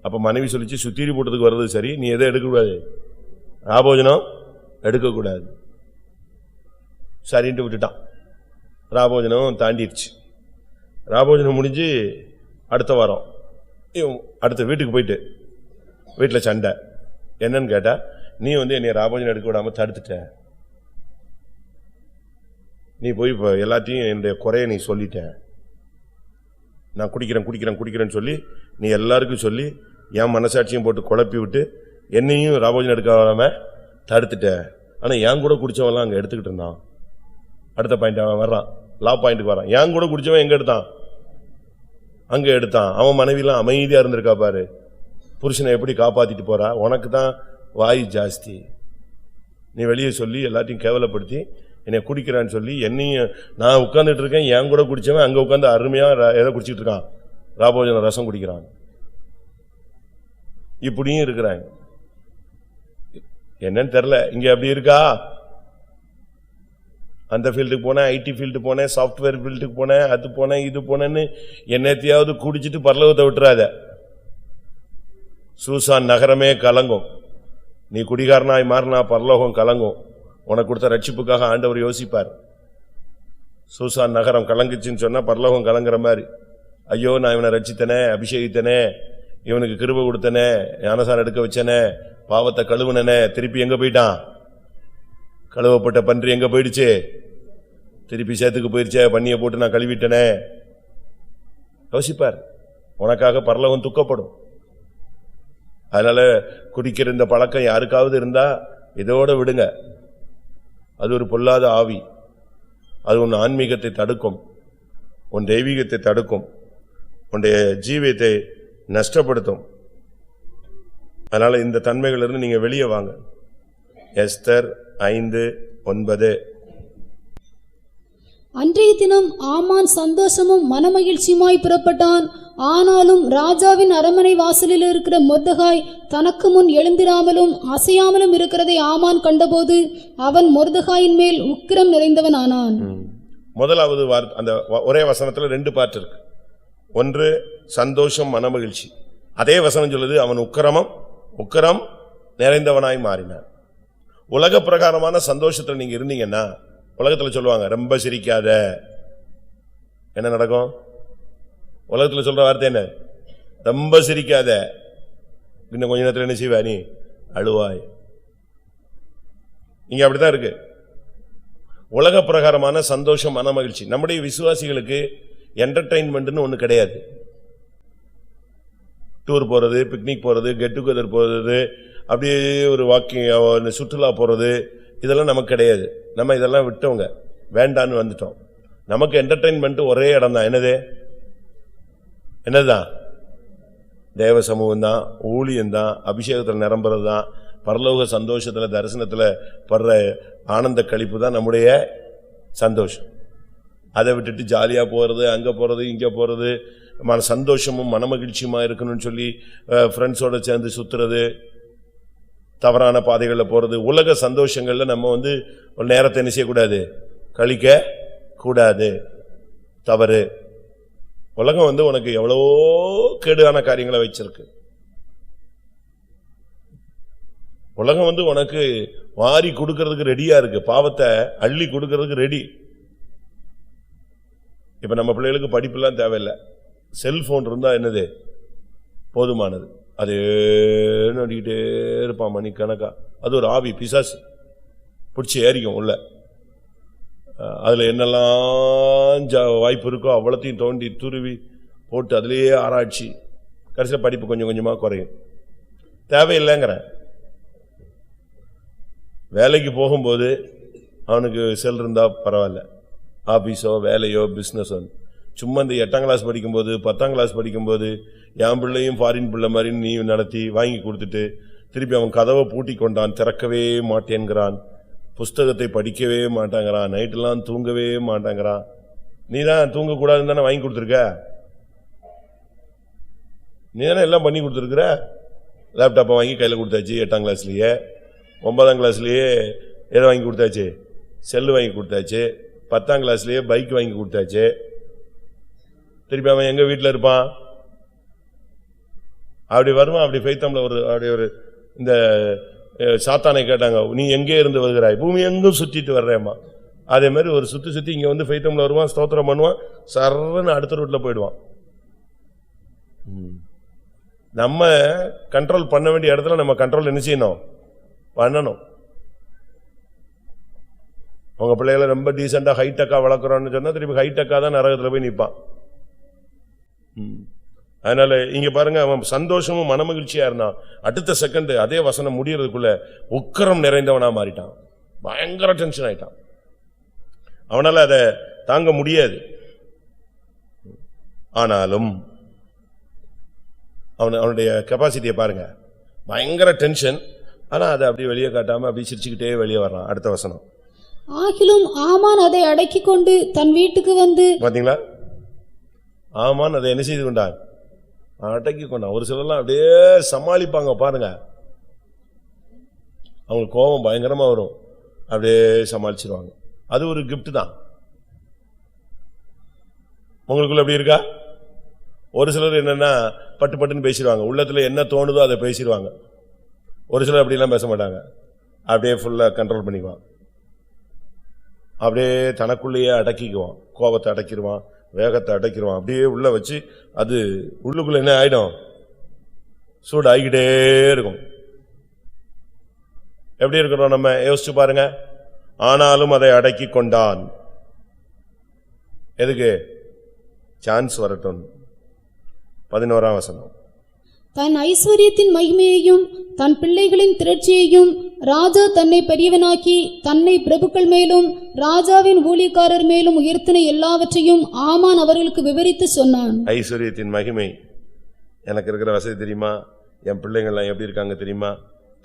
அப்ப மனைவி சொல்லிச்சு, சுத்திரி கூட்டத்துக்கு வர்றது சரி, நீ எதை எடுக்கக்கூடாது, ராபோஜனம் எடுக்கக்கூடாது. சரின்ட்டு விட்டுட்டான். ராபோஜனம் தாண்டிடுச்சு. ராபோஜனம் முடிஞ்சு அடுத்த வாரம் அடுத்த வீட்டுக்கு போயிட்டு வீட்டில் சண்டை. என்னன்னு கேட்டா, நீ வந்து என்னை ராபோஜனம் எடுக்க விடாம தடுத்துட்ட, நீ போய் இப்போ எல்லாத்தையும் என்னுடைய குறைய நீ சொல்லிட்ட, நான் குடிக்கிறேன் குடிக்கிறேன் குடிக்கிறேன்னு சொல்லி நீ எல்லாருக்கும் சொல்லி என் மனசாட்சியும் போட்டு குழப்பி விட்டு என்னையும் ராபோஜனம் எடுக்க விடாம தடுத்துட்ட. ஆனா என் கூட குடிச்சவன்லாம் அங்க எடுத்துக்கிட்டு இருந்தான். அடுத்த பாயிண்ட் அவன் வர்றான், லா பாயிண்ட்டுக்கு வரான். என் கூட குடிச்சவன் எங்க எடுத்தான், அங்க எடுத்தான். அவன் மனைவிலாம் அமைதியா இருந்திருக்கா பாரு, புருஷனை எப்படி காப்பாத்திட்டு போறா. உனக்கு தான் வாய் ஜாஸ்தி, நீ வெளியே சொல்லி எல்லாத்தையும் கேவலப்படுத்தி என்னை குடிக்கிறான்னு சொல்லி என்னையும், நான் உட்கார்ந்துட்டு இருக்கேன், என் கூட குடிச்சவன் அங்க உட்கார்ந்து அருமையா எதை குடிச்சிட்டு இருக்கான், ராபோஜன ரசம் குடிக்கிறான். இப்படியும் இருக்கிறாங்க. என்னன்னு தெரியல, இங்க அப்படி இருக்கா. அந்த ஃபீல்டுக்கு போனேன், ஐடி ஃபீல்டு போனேன், சாப்ட்வேர் ஃபீல்டுக்கு போனேன், அது போனேன் இது போனேன்னு என்னத்தையாவது குடிச்சிட்டு பரலோகத்தை விட்டுறாத. சூசான் நகரமே கலங்கும், நீ குடிகாரனாய் மாறினா பரலோகம் கலங்கும். உனக்கு கொடுத்த ரட்சிப்புக்காக ஆண்டவர் யோசிப்பார். சூசான் நகரம் கலங்குச்சுன்னு சொன்னா பரலோகம் கலங்குற மாதிரி. ஐயோ நான் இவனை ரட்சித்தனே, அபிஷேகித்தனே, இவனுக்கு கிருபை கொடுத்தனே, ஞானசாரம் எடுக்க வச்சனே, பாவத்தை கழுவுனனே, திருப்பி எங்க போயிட்டான், கழுவப்பட்ட பன்றி எங்க போயிடுச்சு, திருப்பி சேத்துக்கு போயிடுச்சே, பண்ணியை போட்டு நான் கழுவிட்டனே. யோசிப்பார். உனக்காக பரலோகம் துக்கப்படும். அதனால குடிக்கிற இந்த பழக்கம் யாருக்காவது இருந்தா இதோட விடுங்க. அது ஒரு பொல்லாத ஆவி. அது உன் ஆன்மீகத்தை தடுக்கும், உன் தெய்வீகத்தை தடுக்கும், உன்னுடைய ஜீவியத்தை நஷ்டப்படுத்தும். அதனால இந்த தன்மைகளிலிருந்து நீங்க வெளியே வாங்க. எஸ்தர் 5:9. அன்றைய தினம் ஆமான் சந்தோஷமும் மனமகிழ்ச்சியுமாய் புறப்பட்டான். ஆனாலும் ராஜாவின் அரண்மனை வாசலில் இருக்கிற மொர்தெகாய் தனக்கு முன் எழுந்திராமலும் அசையாமலும் இருக்கிறதை ஆமான் கண்டபோது அவன் மொர்தெகாயின் மேல் உக்கிரம் நிறைந்தவன் ஆனான். முதலாவது அந்த ஒரே வசனத்துல 2 பார்ட் இருக்கு. ஒன்று சந்தோஷம் மனமகிழ்ச்சி. அதே வசனம் சொல்லுது அவன் உக்கிரம் நிறைந்தவனாய் மாறினான். உலக பிரகாரமான சந்தோஷத்துல நீங்க இருந்தீங்கன்னா, உலகத்துல சொல்லுவாங்க ரொம்ப சிரிக்காத, என்ன நடக்கும்? உலகத்துல சொல்ற வார்த்தை என்ன? ரொம்ப சிரிக்காத, இன்னும் கொஞ்ச நேரத்தில் என்ன செய்வா, நீ அழுவாய். இங்க அப்படித்தான் இருக்கு. உலக பிரகாரமான சந்தோஷம் மன மகிழ்ச்சி. நம்முடைய விசுவாசிகளுக்கு என்டர்டெயின்மெண்ட்னு ஒண்ணு கிடையாது. டூர் போறது, பிக்னிக் போறது, கெட் டுகெதர் போறது, அப்படியே ஒரு வாக்கிங் சுற்றுலா போறது, இதெல்லாம் நமக்கு கிடையாது. நம்ம இதெல்லாம் விட்டவங்க, வேண்டான்னு வந்துட்டோம். நமக்கு என்டர்டெயின்மெண்ட் ஒரே இடம் தான். என்னதுதான்? தேவ சமூகம் தான், ஊழியம் தான், அபிஷேகத்தில் நிரம்புறது தான், பரலோக சந்தோஷத்துல தரிசனத்துல படுற ஆனந்த கழிப்பு தான் நம்முடைய சந்தோஷம். அதை விட்டுட்டு ஜாலியா போறது, அங்க போறது, இங்க போறது, சந்தோஷமும் மனமகிழ்ச்சியுமா இருக்கணும்னு சொல்லி ஃப்ரெண்ட்ஸோட சேர்ந்து சுத்துறது, தவறான பாதைகளில் போறது, உலக சந்தோஷங்கள்ல நம்ம ஒரு நேரத்தை என்ன செய்யக்கூடாது, கழிக்க கூடாது. தவறு. உலகம் உனக்கு எவ்வளவோ கேடுகான காரியங்களை வச்சிருக்கு. உலகம் உனக்கு வாரி கொடுக்கிறதுக்கு ரெடியா இருக்கு, பாவத்தை அள்ளி கொடுக்கிறதுக்கு ரெடி. இப்ப நம்ம பிள்ளைகளுக்கு படிப்புலாம் தேவையில்லை, செல்போன் இருந்தா என்னது போதுமானது. அது நடிக்கிட்டே இருப்பான் மணிக்கணக்கா. அது ஒரு ஆவி, பிசாசு பிடிச்சி ஏறிக்கும் உள்ள. அதுல என்னெல்லாம் வாய்ப்பு இருக்கோ அவ்வளத்தையும் தோண்டி துருவி போட்டு அதிலேயே ஆராய்ச்சி, கடைசியில் படிப்பு கொஞ்சம் கொஞ்சமா குறையும். தேவையில்லைங்கிற. வேலைக்கு போகும்போது அவனுக்கு செல் இருந்தா பரவாயில்ல, ஆபீஸோ வேலையோ பிசினஸோ. சும்மா இந்த 8ஆம் கிளாஸ் படிக்கும்போது 10ஆம் கிளாஸ் படிக்கும்போது என் பிள்ளையும் ஃபாரின் பிள்ளை மாதிரி நீ நடத்தி வாங்கி கொடுத்துட்டு திருப்பி அவன் கதவை பூட்டி கொண்டான், திறக்கவே மாட்டேங்கிறான், புஸ்தகத்தை படிக்கவே மாட்டாங்கிறான், நைட்டெல்லாம் தூங்கவே மாட்டாங்கிறான். நீ தான் தூங்கக்கூடாதுன்னு தானே வாங்கி கொடுத்துருக்க, நீ தானே எல்லாம் பண்ணி கொடுத்துருக்குற. லேப்டாப்பை வாங்கி கையில் கொடுத்தாச்சு 8ஆம் கிளாஸ்லேயே, 9ஆம் கிளாஸ்லேயே எதை வாங்கி கொடுத்தாச்சு, செல்லு வாங்கி கொடுத்தாச்சு, 10ஆம் கிளாஸ்லேயே பைக் வாங்கி கொடுத்தாச்சு. திருப்பி அவன் எங்க வீட்டில் இருப்பான், அப்படி வருவான். அப்படி ஃபெய்த்தம்ல அப்படி ஒரு இந்த சாத்தானை கேட்டாங்க, நீ எங்கே இருந்து வருகிறாய், பூமி எங்கும் சுற்றிட்டு வர்றேம்மா. அதே மாதிரி ஒரு சுத்தி இங்க ஃபெய்த்தம்ல வருவான், ஸ்தோத்திரம் பண்ணுவான், சர்ன்னு அடுத்த ரூட்ல போயிடுவான். நம்ம கண்ட்ரோல் பண்ண வேண்டிய இடத்துல நம்ம கண்ட்ரோல் என்ன செய்யணும், பண்ணணும். உங்க பிள்ளைகளை ரொம்ப டீசெண்டா ஹைடெக்கா வளர்க்குறோம்னு சொன்னா திருப்பி ஹைடெக்கா தான் நரகத்துல போய் நிற்பான். அதனால இங்க பாருங்க, அவன் சந்தோஷமும் மனமகிழ்ச்சியா இருந்தான். அடுத்த செகண்ட் அதே வசனம் முடியறதுக்குள்ள உக்கிரம் நிறைந்தவனா மாறிட்டான், பயங்கர டென்ஷன் ஆயிட்டான். அவனால அதை தாங்க முடியாது. ஆனாலும் அவனுடைய கெப்பாசிட்டியை பாருங்க, பயங்கர டென்ஷன். ஆனா அதை அப்படி வெளியே காட்டாம அப்படி சிரிச்சுக்கிட்டே வெளியே வர்றான். அடுத்த வசனம், ஆகிலும் ஆமான் அதை அடக்கிக் கொண்டு தன் வீட்டுக்கு வந்து. பாத்தீங்களா, ஆமான் அதை என்ன செய்து கொண்டான், அடக்கி கொண்டான். ஒரு சிலர்லாம் அப்படியே சமாளிப்பாங்க பாருங்க, அவங்களுக்கு கோபம் பயங்கரமா வரும், அப்படியே சமாளிச்சிருவாங்க. அது ஒரு கிஃப்ட் தான். உங்களுக்குள்ள எப்படி இருக்கா? ஒரு சிலர் என்னன்னா பட்டு பட்டுன்னு பேசிடுவாங்க, உள்ளத்துல என்ன தோணுதோ அதை பேசிடுவாங்க. ஒரு சிலர் அப்படிலாம் பேச மாட்டாங்க, அப்படியே ஃபுல்லா கண்ட்ரோல் பண்ணிக்குவான், அப்படியே தனக்குள்ளேயே அடக்கிக்குவான், கோபத்தை அடக்கிடுவான், வேகத்தை அடக்கிடுவான், அப்படியே உள்ள வச்சு அது உள்ளுக்குள்ள என்ன ஆயிடும், சூடு ஆகிக்கிட்டே இருக்கும். எப்படி இருக்கிறோம் நம்ம யோசிச்சு பாருங்க. ஆனாலும் அதை அடக்கி கொண்டான். எதுக்கு? சான்ஸ் வரட்டும். 11ஆம் வசனம், தன் ஐஸ்வர்யத்தின் மகிமையையும் தன் பிள்ளைகளின் திரட்சியையும் ராஜா தன்னை பெரியவனாக்கி தன்னை பிரபுக்கள் மேலும் ராஜாவின் ஊழியக்காரர் மேலும் உயர்த்தின எல்லாவற்றையும் ஆமான் அவர்களுக்கு விவரித்து சொன்னான். ஐஸ்வர்யத்தின் மகிமை, எனக்கு இருக்கிற வசதி தெரியுமா, என் பிள்ளைங்கள்லாம் எப்படி இருக்காங்க தெரியுமா,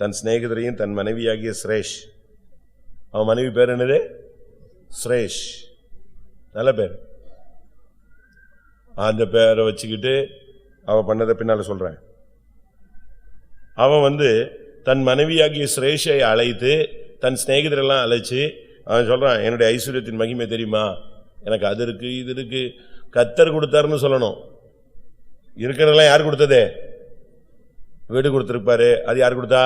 தன் சிநேகிதரையும் தன் மனைவியாகிய சுரேஷ், அவன் மனைவி பேர் என்னது, சுரேஷ், நல்ல பேர். அந்த பேரை வச்சுக்கிட்டு அவன் பண்ணதை பின்னால சொல்றேன். அவன் தன் மனைவியாகிய சுரேஷை அழைத்து தன் சிநேகிதரெல்லாம் அழைச்சு அவன் சொல்றான், என்னுடைய ஐஸ்வர்யத்தின் மகிமை தெரியுமா, எனக்கு அது இருக்கு இது இருக்கு. கர்த்தர் கொடுத்தாருன்னு சொல்லணும். இருக்கிறதெல்லாம் யார் கொடுத்ததே? வீடு கொடுத்திருப்பாரு, அது யார் கொடுத்தா?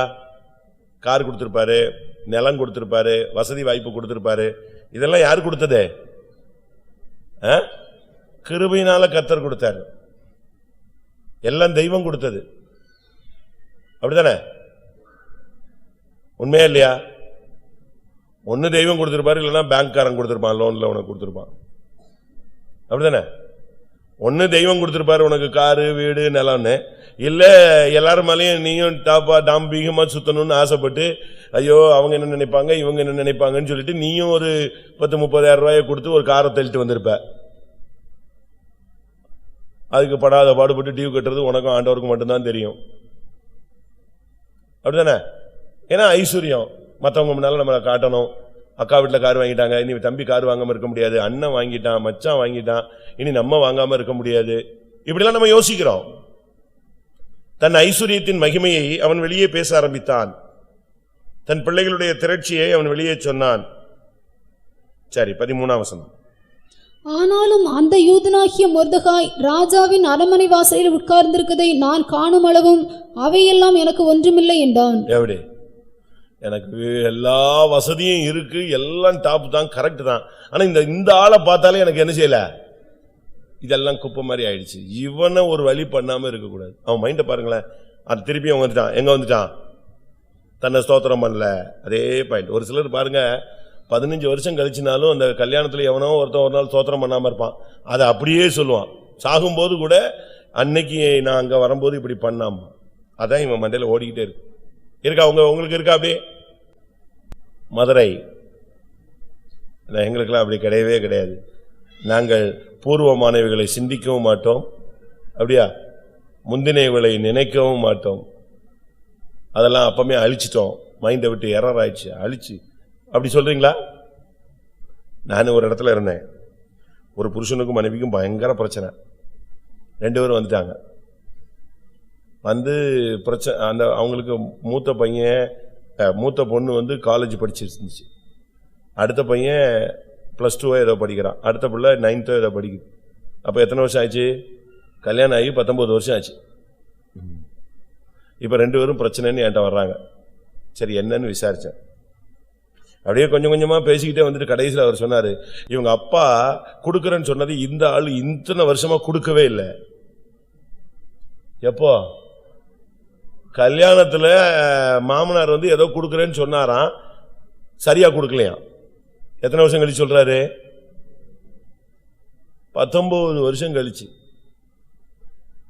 கார் கொடுத்திருப்பாரு, நிலம் கொடுத்திருப்பாரு, வசதி வாய்ப்பு கொடுத்திருப்பாரு. இதெல்லாம் யார் கொடுத்ததே? கிருபையினால கர்த்தர் கொடுத்தாரு. எல்லாம் தெய்வம் கொடுத்தது. அப்படித்தானே? உண்மையா இல்லையா? ஒன்னு தெய்வம் கொடுத்திருப்பாரு, இல்லைன்னா பேங்க்காரன் கொடுத்திருப்பான், லோன்ல உனக்கு கொடுத்திருப்பான். அப்படித்தானே? ஒன்னு தெய்வம் கொடுத்திருப்பாரு உனக்கு காரு வீடு நிலம்னு, இல்ல எல்லாரும் மேலேயும் நீயும் டாப்பா டாம்பிகமா சுத்தணும்னு ஆசைப்பட்டு, ஐயோ அவங்க என்ன நினைப்பாங்க இவங்க என்ன நினைப்பாங்கன்னு சொல்லிட்டு நீயும் ஒரு 10-30,000 ரூபாயை கொடுத்து ஒரு காரை தள்ளிட்டு வந்திருப்ப. அதுக்கு படாத பாடுபட்டு டியூ கட்டுறது உனக்கும் ஆண்டவருக்கும் மட்டும்தான் தெரியும். அப்படித்தானே? ஏன்னா ஐஸ்வர்யம் மற்றவங்க முன்னால நம்மளை காட்டணும். அக்கா வீட்டில் கார் வாங்கிட்டாங்க, இனி தம்பி கார் வாங்காம இருக்க முடியாது, அண்ணன் வாங்கிட்டான், மச்சான் வாங்கிட்டான், இனி நம்ம வாங்காம இருக்க முடியாது. இப்படிலாம் நம்ம யோசிக்கிறோம். தன் ஐஸ்வர்யத்தின் மகிமையை அவன் வெளியே பேச ஆரம்பித்தான். தன் பிள்ளைகளுடைய திரட்சியை அவன் வெளியே சொன்னான். சரி, 13ஆம் வசனம், ஆனாலும் அந்த யூதனாகிய மொர்தெகாய் ராஜாவின் அரண்மனை வாசலில் உட்கார்ந்திருக்கதை நான் காணும் அளவும் அவையெல்லாம் எனக்கு ஒன்றுமில்லை என்றான். எப்படி? எனக்கு எல்லா வசதியும் இருக்கு, எல்லாம் டாப் தான், கரெக்ட் தான். ஆனா இந்த ஆளை பார்த்தாலே எனக்கு என்ன செய்யல, இதெல்லாம் குப்பை மாதிரி ஆயிடுச்சு. இவனை ஒரு வழி பண்ணாம இருக்க கூடாது. அவன் மைண்ட பாருங்களேன். அது திருப்பி அவன் வந்துட்டான். எங்க வந்துட்டான்? தன்னை ஸ்தோத்திரம் பண்ணல. அதே பாயிண்ட். ஒரு சிலர் பாருங்க 15 வருஷம் கழிச்சினாலும் அந்த கல்யாணத்துல எவனோ ஒருத்தன் ஒரு நாள் ஸ்தோத்திரம் பண்ணாம இருப்பான். அதை அப்படியே சொல்லுவான். சாகும்போது கூட அன்னைக்கு நான் அங்க வரும்போது இப்படி பண்ணாம. அதான் இவன் மண்டையில ஓடிக்கிட்டே இருக்கு. இருக்கா உங்களுக்கு இருக்கா? அப்படியே மதுரை எங்களுக்கெல்லாம் அப்படி கிடையவே கிடையாது. நாங்கள் பூர்வமானவைகளை சிந்திக்கவும் மாட்டோம், அப்படியா முந்தினவைகளை நினைக்கவும் மாட்டோம். அதெல்லாம் அப்பமே அழிச்சிட்டோம். மைண்டை விட்டு எரர் ஆயிடுச்சு, அழிச்சு. அப்படி சொல்றீங்களா? நான் ஒரு இடத்துல இருந்தேன். ஒரு புருஷனுக்கும் மனைவிக்கும் பயங்கர பிரச்சனை. 2 பேரும் வந்துட்டாங்க. வந்து பிரச்சனை, அந்த அவங்களுக்கு மூத்த பொண்ணு வந்து காலேஜ் படிச்சிருந்துச்சு. அடுத்த பையன் +2 ஏதோ படிக்கிறான். அடுத்த பிள்ளை 9th ஏதோ படிக்குது. அப்ப எத்தனை வருஷம் ஆச்சு? கல்யாணம் ஆகி 19 வருஷம் ஆச்சு. இப்ப 2 பேரும் பிரச்சனைன்னு என்கிட்ட வர்றாங்க. சரி என்னன்னு விசாரிச்சேன். அப்படியே கொஞ்சம் கொஞ்சமா பேசிக்கிட்டே வந்துட்டு கடைசியில் அவர் சொன்னாரு, இவங்க அப்பா கொடுக்கறேன்னு சொன்னது இந்த ஆள் இத்தனை வருஷமா கொடுக்கவே இல்லை. எப்போ? கல்யாணத்துல மாமனார் வந்து ஏதோ கொடுக்கறேன்னு சொன்னாராம், சரியா கொடுக்கலையா. எத்தனை வருஷம் கழிச்சு சொல்றாரு? 19 வருஷம் கழிச்சு.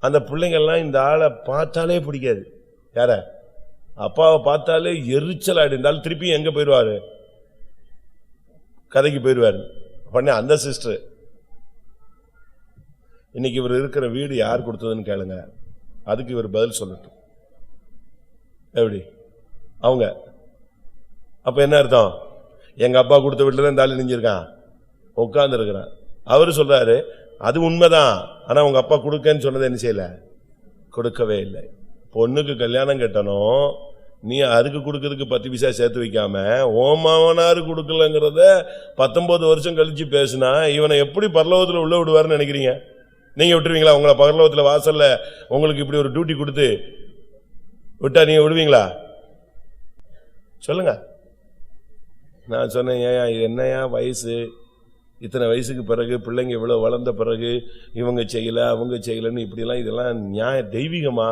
அந்த பிள்ளைங்கள்லாம் இந்த ஆளை பார்த்தாலே பிடிக்காது. யார? அப்பாவை பார்த்தாலே எரிச்சல் ஆயிடுந்தால் திருப்பி எங்க போயிடுவாரு? கதைக்கு போயிடுவாரு. பண்ண அந்த சிஸ்டர் இன்னைக்கு இவர் இருக்கிற வீடு யார் கொடுத்ததுன்னு கேளுங்க, அதுக்கு இவர் பதில் சொல்லட்டும். எப்படி அவங்க? அப்ப என்ன அர்த்தம்? எங்க அப்பா கொடுத்த வீட்டுல தான் இந்த ஆளு நெஞ்சிருக்கான், உட்கார்ந்து இருக்கிறான். அவரு சொல்றாரு அது உண்மைதான், ஆனா உங்க அப்பா கொடுக்கன்னு சொன்னதை என்ன செய்யல, கொடுக்கவே இல்லை. பொண்ணுக்கு கல்யாணம் கட்டணும், நீ அதுக்கு கொடுக்கறதுக்கு 10 பைசா சேர்த்து வைக்காம ஓமாவனாரு கொடுக்கலங்கிறத 19 வருஷம் கழிச்சு பேசினா இவனை எப்படி பரலோகத்துல உள்ள விடுவாருன்னு நினைக்கிறீங்க? நீங்க விட்டுருவீங்களா? உங்களை பரலோகத்துல வாசல்ல உங்களுக்கு இப்படி ஒரு டியூட்டி கொடுத்து விட்டா நீங்க விடுவீங்களா? சொல்லுங்க. நான் சொன்னேன், ஏன் இது என்னையா வயசு, இத்தனை வயசுக்கு பிறகு பிள்ளைங்க இவ்வளவு வளர்ந்த பிறகு இவங்க செய்யல அவங்க செய்யலன்னு இப்படிலாம், இதெல்லாம் நியாய தெய்வீகமா?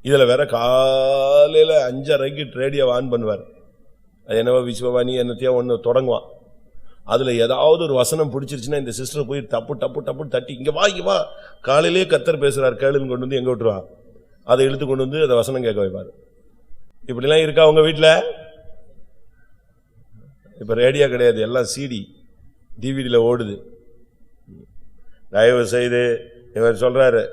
இதுல வேற காலையில 5:30க்கு ரேடியோ ஆன் பண்ணுவார். அது என்னவோ விஸ்வவாணி என்னத்தையோ ஒண்ணு தொடங்குவான். அதுல ஏதாவது ஒரு வசனம் பிடிச்சிருச்சுன்னா இந்த சிஸ்டர் போய் டப்பு டப்பு டப்பு தட்டி இங்க வா காலையிலேயே கர்த்தர் பேசுறார் கேளுன்னு கொண்டு வந்து எங்க விட்டுருவா, அதை இழுத்து கொண்டு வந்து அந்த வசனம் கேட்க வைப்பாரு. இப்படிலாம் இருக்கா உங்க வீட்டுல? இப்ப ரேடியோ கிடையாது, எல்லாம் CD DVD ஓடுது. தயவு செய்து இவர் சொல்றாரு,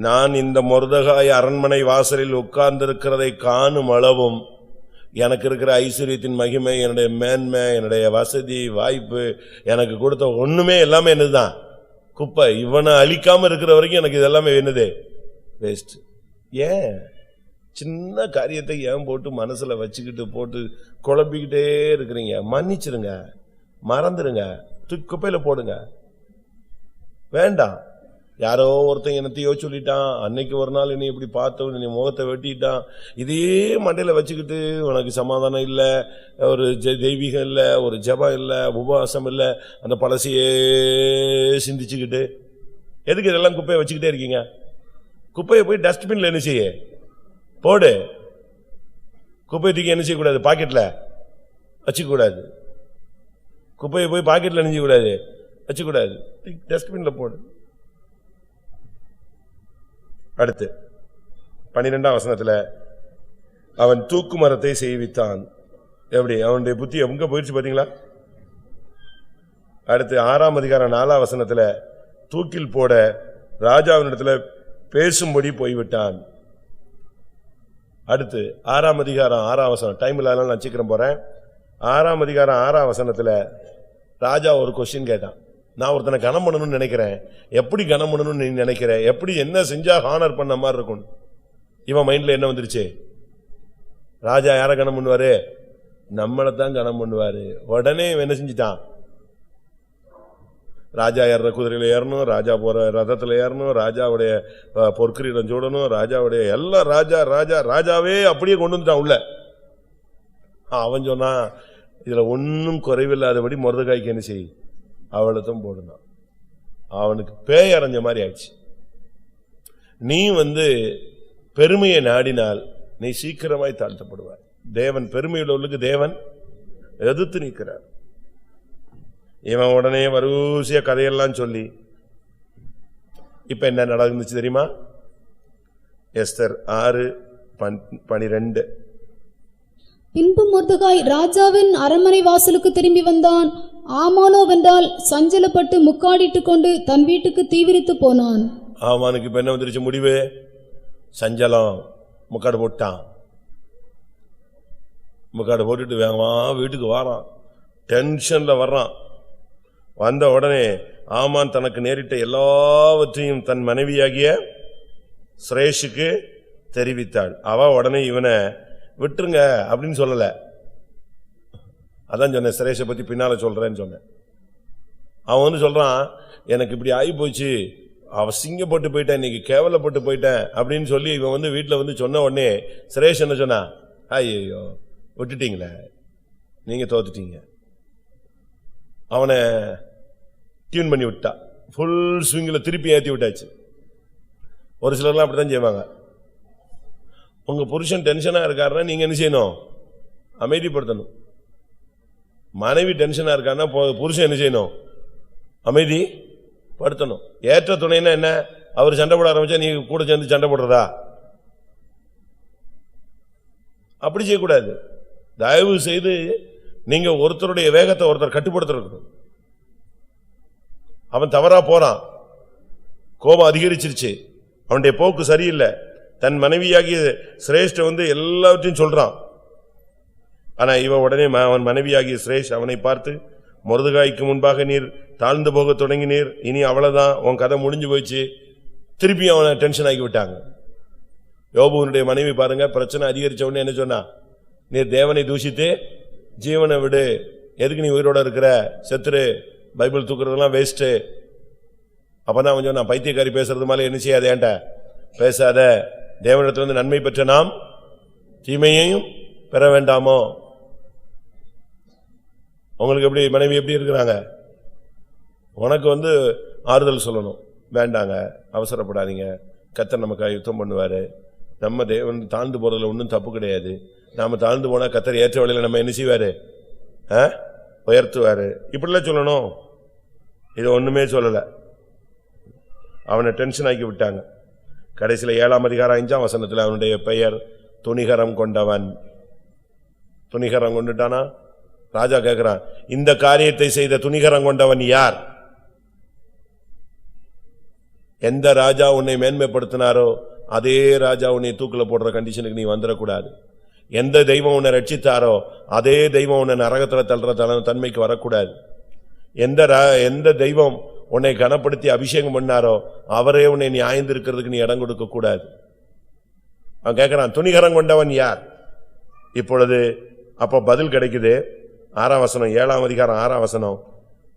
நான் இந்த மொர்தெகாய் அரண்மனை வாசலில் உட்கார்ந்திருக்கிறதை காணும் அளவும் எனக்கு இருக்கிற ஐஸ்வர்யத்தின் மகிமை, என்னுடைய மேன்மை, என்னுடைய வசதி வாய்ப்பு, எனக்கு கொடுத்த ஒண்ணுமே எல்லாமே என்னதுதான், குப்பை. இவனை அழிக்காம இருக்கிற வரைக்கும் எனக்கு இதெல்லாமே என்னது, வேஸ்ட். ஏன் சின்ன காரியத்தை ஏன் போட்டு மனசுல வச்சுக்கிட்டு போட்டு குழப்பிக்கிட்டே இருக்கிறீங்க? மன்னிச்சிருங்க, மறந்துருங்க, தூக்கி குப்பையில போடுங்க. வேண்டாம். யாரோ ஒருத்தன் என்னத்தையோ சொல்லிட்டான், அன்னைக்கு ஒரு நாள் என்னை இப்படி பார்த்தவன் நீ முகத்தை வெட்டிட்டான், இதே மண்டையில வச்சுக்கிட்டு உனக்கு சமாதானம் இல்லை, ஒரு தெய்வீகம் இல்லை, ஒரு ஜெபம் இல்லை, உபவாசம் இல்லை, அந்த பழசையே சிந்திச்சுக்கிட்டு எதுக்கு இதெல்லாம் குப்பையை வச்சுக்கிட்டே இருக்கீங்க? குப்பையை போய் டஸ்ட்பின்ல என்ன செய்ய போடு. குப்பையை தூக்கி என்ன செய்யக்கூடாது, பாக்கெட்ல வச்சுக்கூடாது. குப்பையை போய் பாக்கெட்ல நினைக்க கூடாது, வச்சுக்கூடாது, டஸ்ட்பின்ல போடு. அடுத்து 12ஆம் வசனத்துல அவன் தூக்கு மரத்தை செய்வித்தான். எப்படி அவனுடைய புத்தி எங்க போயிடுச்சு பாத்தீங்களா? அடுத்து 6ஆம் அதிகாரம் 4ஆம் வசனத்துல தூக்கில் போட ராஜாவினிடத்துல பேசும்படி போய்விட்டான். அடுத்து 6ஆம் அதிகாரம் 6ஆம் வசனம், டைம் இல்லாத நான் சீக்கிரம் போறேன். 6ஆம் அதிகாரம் 6ஆம் வசனத்துல ராஜா ஒரு கொஸ்டின் கேட்டான். நான் ஒருத்தனை கனம் பண்ணணும்னு நினைக்கிறேன், எப்படி கனம் பண்ணணும்னு நீ நினைக்கிற, எப்படி என்ன செஞ்சா ஹானர் பண்ண மாதிரி இருக்கும்? இவன் மைண்ட்ல என்ன வந்துருச்சு? ராஜா யார கனம் பண்ணுவாரு? நம்மளைத்தான் கனம் பண்ணுவாரு. உடனே என்ன செஞ்சிட்டான், ராஜா ஏற குதிரையில ஏறணும், ராஜா போற ரதத்துல ஏறணும், ராஜாவுடைய பொற்கிரீடம் சூடணும், ராஜாவுடைய எல்லாம் ராஜா ராஜா ராஜாவே அப்படியே கொண்டு வந்துட்டான் உள்ள. அவன் சொன்னா இதுல ஒன்னும் குறைவில்லாதபடி மொர்தெகாய்க்கு என்ன செய், அவளைத்தான் போடுனான். அவனுக்கு பேய் அரைஞ்ச மாதிரி ஆயிடுச்சு. நீ பெருமையை நாடினால் நீ சீக்கிரமாய் தாழ்த்தப்படுவாய். தேவன் பெருமையுள்ளவர்களுக்கு தேவன் எதிர்த்து நிற்கிறார். இவன் உடனே வரிசையா கதையெல்லாம் சொல்லி இப்ப என்ன நடந்துச்சு தெரியுமா? எஸ்தர் 6:12. பின்பு மொர்தெகாய் ராஜாவின் அரண்மனை வாசலுக்கு திரும்பி வந்தான். ஆமானோ வென்றால் சஞ்சலப்பட்டு முக்காடிட்டுக் கொண்டு தன் வீட்டுக்கு தீவிரித்து போனான். ஆமானுக்கு இப்ப என்ன வந்துருச்சு முடிவு? சஞ்சலம், முக்காடு போட்டான். முக்காடு போட்டுட்டு வேகமா வீட்டுக்கு வாரான், டென்ஷன்ல வர்றான். வந்த உடனே ஆமான் தனக்கு நேரிட்ட எல்லாவற்றையும் தன் மனைவியாகிய ஸ்ரேஷுக்கு தெரிவித்தாள். அவ உடனே இவனை விட்டுருங்க அப்படின்னு சொல்லல. அதான் சொன்னேன், ஸ்ரேஷை பத்தி பின்னால சொல்றேன்னு சொன்னேன். அவன் சொல்றான், எனக்கு இப்படி ஆகி போச்சு, அவசிங்கப்பட்டு போயிட்டேன், இன்னைக்கு கேவலப்பட்டு போயிட்டேன் அப்படின்னு சொல்லி இவன் வீட்டுல சொன்ன உடனே சுரேஷ் என்ன சொன்னா, ஐயோ விட்டுட்டீங்களே, நீங்க தோத்துட்டீங்க. அவனை டியூன் பண்ணி விட்டா, ஃபுல் ஸ்விங்கில் திருப்பி ஏற்றி விட்டாச்சு. ஒரு சிலர்லாம் அப்படித்தான் செய்வாங்க. உங்க புருஷன் டென்ஷனா இருக்காருன்னா நீங்க என்ன செய்யணும், அமைதிப்படுத்தணும். மனைவி டென்ஷனா இருக்காருன்னா புருஷன் என்ன செய்யணும், அமைதி படுத்தணும். ஏற்ற துணைன்னா என்ன, அவர் சண்டை போட ஆரம்பிச்சா நீ கூட சேர்ந்து சண்டை போடுறதா? அப்படி செய்யக்கூடாது. தயவு செய்து நீங்க ஒருத்தருடைய வேகத்தை ஒருத்தர் கட்டுப்படுத்தணும். அவன் தவறா போறான், கோபம் அதிகரிச்சிருச்சு, அவனுடைய போக்கு சரியில்லை. தன் மனைவியாகிய சிரேஷ்ட எல்லாவற்றையும் சொல்றான். ஆனா இவன் உடனே அவன் மனைவியாகிய சிரேஷ் அவனை பார்த்து, மொர்தெகாய்க்கு முன்பாக நீர் தாழ்ந்து போக தொடங்கினீர், இனி அவ்வளவுதான், உன் கதை முடிஞ்சு போயிச்சு. திருப்பி அவனை டென்ஷன் ஆகி விட்டாங்க. யோபுவனுடைய மனைவி பாருங்க, பிரச்சனை அதிகரிச்ச உடனே என்ன சொன்னா, நீர் தேவனை தூஷித்து ஜீவனை விடு, எதுக்கு நீ உயிரோட இருக்கிற, செத்துரு, பைபிள் தூக்குறதெல்லாம் வேஸ்ட். அப்பதான் அவன் சொன்னா, பைத்தியக்காரி பேசுறது மேல என்ன செய்யாத, ஏன்ட்ட பேசாத, தேவனிடத்துல நன்மை பெற்ற நாம் தீமையையும் பெற வேண்டாமோ? உங்களுக்கு எப்படி மனைவி எப்படி இருக்கிறாங்க? உனக்கு ஆறுதல் சொல்லணும், வேண்டாங்க, அவசரப்படாதீங்க, கர்த்தர் நமக்கு யுத்தம் பண்ணுவாரு, நம்ம தேவன் தாழ்ந்து போறதுல ஒன்றும் தப்பு கிடையாது, நாம தாழ்ந்து போனா கர்த்தர் ஏற்ற வழியில நம்ம என்ன செய்வாரு, உயர்த்துவாரு, இப்படிலாம் சொல்லணும். இது ஒண்ணுமே சொல்லல. அவனை டென்ஷன் ஆக்கி விட்டாங்க. கடைசியில 7ஆம் அதிகாரம் 5ஆம் வசனத்துல அவனுடைய பெயர் துணிகரம் கொண்டவன். துணிகரம் கொண்டுட்டானா? ராஜா கேட்கிறான், இந்த காரியத்தை செய்த துணிகரம் கொண்டவன் யார்? எந்த ராஜா உன்னை மேன்மைப்படுத்தினாரோ அதே ராஜா உன்னை தூக்கில போடுற கண்டிஷனுக்கு நீ வந்துடக்கூடாது. எந்த தெய்வம் உன்னை ரட்சித்தாரோ அதே தெய்வம் உன்னை நரகத்துல தள்ளுற தன்மைக்கு வரக்கூடாது. எந்த தெய்வம் உன்னை கனப்படுத்தி அபிஷேகம் பண்ணாரோ அவரே உன்னை நீ ஆய்ந்திருக்கிறதுக்கு நீ இடம் கொடுக்க கூடாது. அவன் கேட்கிறான், துணிகரம் கொண்டவன் யார்? இப்பொழுது அப்ப பதில் கிடைக்குது. 6ஆம் வசனம், 7ஆம் அதிகாரம் 6ஆம் வசனம்,